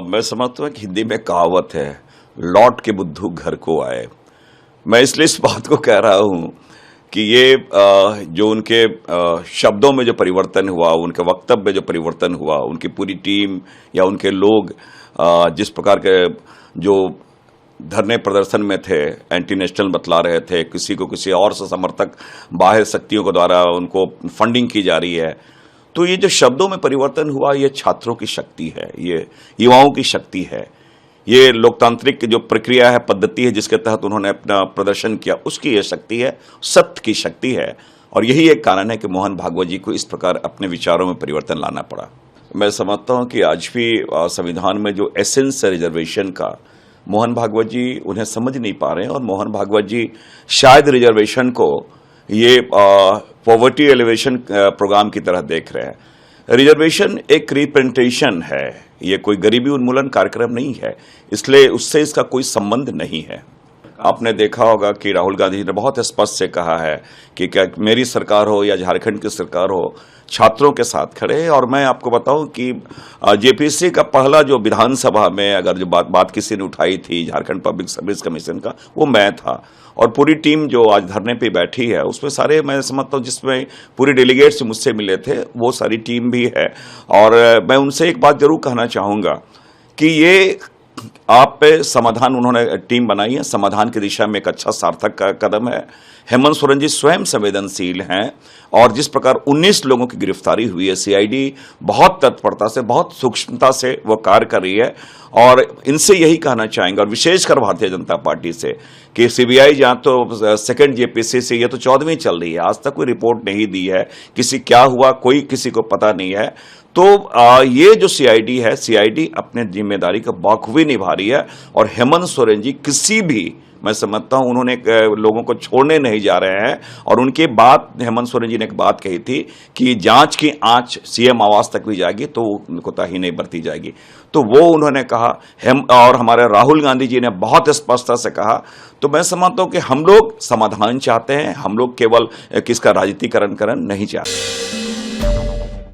मैं समझता हूँ कि हिंदी में कहावत है, लौट के बुद्धू घर को आए। मैं इसलिए इस बात को कह रहा हूँ कि ये जो उनके शब्दों में जो परिवर्तन हुआ, उनके वक्तव्य में जो परिवर्तन हुआ, उनकी पूरी टीम या उनके लोग जिस प्रकार के जो धरने प्रदर्शन में थे, एंटी नेशनल बतला रहे थे, किसी को किसी और से समर्थक बाहर शक्तियों के द्वारा उनको फंडिंग की जा रही है, तो ये जो शब्दों में परिवर्तन हुआ, ये छात्रों की शक्ति है, ये युवाओं की शक्ति है, ये लोकतांत्रिक जो प्रक्रिया है, पद्धति है जिसके तहत उन्होंने अपना प्रदर्शन किया, उसकी ये शक्ति है, सत्य की शक्ति है। और यही एक कारण है कि मोहन भागवत जी को इस प्रकार अपने विचारों में परिवर्तन लाना पड़ा। मैं समझता हूं कि आज भी संविधान में जो एसेंस है रिजर्वेशन का, मोहन भागवत जी उन्हें समझ नहीं पा रहे हैं। और मोहन भागवत जी शायद रिजर्वेशन को ये पॉवर्टी एलिवेशन प्रोग्राम की तरह देख रहे हैं। रिजर्वेशन एक रिप्रेजेंटेशन है, ये कोई गरीबी उन्मूलन कार्यक्रम नहीं है, इसलिए उससे इसका कोई संबंध नहीं है। आपने देखा होगा कि राहुल गांधी ने बहुत स्पष्ट से कहा है कि क्या मेरी सरकार हो या झारखंड की सरकार हो, छात्रों के साथ खड़े। और मैं आपको बताऊं कि जेपीसी का पहला जो विधानसभा में अगर जो बात किसी ने उठाई थी झारखंड पब्लिक सर्विस कमीशन का, वो मैं था। और पूरी टीम जो आज धरने पे बैठी है उसमें सारे, मैं समझता हूँ जिसमें पूरे डेलीगेट्स मुझसे मिले थे, वो सारी टीम भी है। और मैं उनसे एक बात जरूर कहना चाहूँगा कि ये आप पे समाधान, उन्होंने टीम बनाई है, समाधान की दिशा में एक अच्छा सार्थक कदम है। हेमंत सोरेन जी स्वयं संवेदनशील हैं और जिस प्रकार 19 लोगों की गिरफ्तारी हुई है, सीआईडी बहुत तत्परता से, बहुत सूक्ष्मता से वो कार्य कर रही है। और इनसे यही कहना चाहेंगे, और विशेषकर भारतीय जनता पार्टी से, कि सीबीआई जहां तो सेकंड जेपीसी से ये तो 14वीं चल रही है, आज तक कोई रिपोर्ट नहीं दी है, किसी क्या हुआ कोई किसी को पता नहीं है। तो ये जो सीआईडी है, सीआईडी अपने जिम्मेदारी का बखूबी निभा रही है। और हेमंत सोरेन जी किसी भी, मैं समझता हूं उन्होंने लोगों को छोड़ने नहीं जा रहे हैं। और उनके बाद हेमंत सोरेन जी ने एक बात कही थी कि जांच की आंच सीएम आवास तक भी जाएगी तो कोताही नहीं बरती जाएगी, तो वो उन्होंने कहा। और हमारे राहुल गांधी जी ने बहुत स्पष्टता से कहा। तो मैं समझता हूं कि हम लोग समाधान चाहते हैं, हम लोग केवल किसका राजनीतिकरण नहीं चाहते।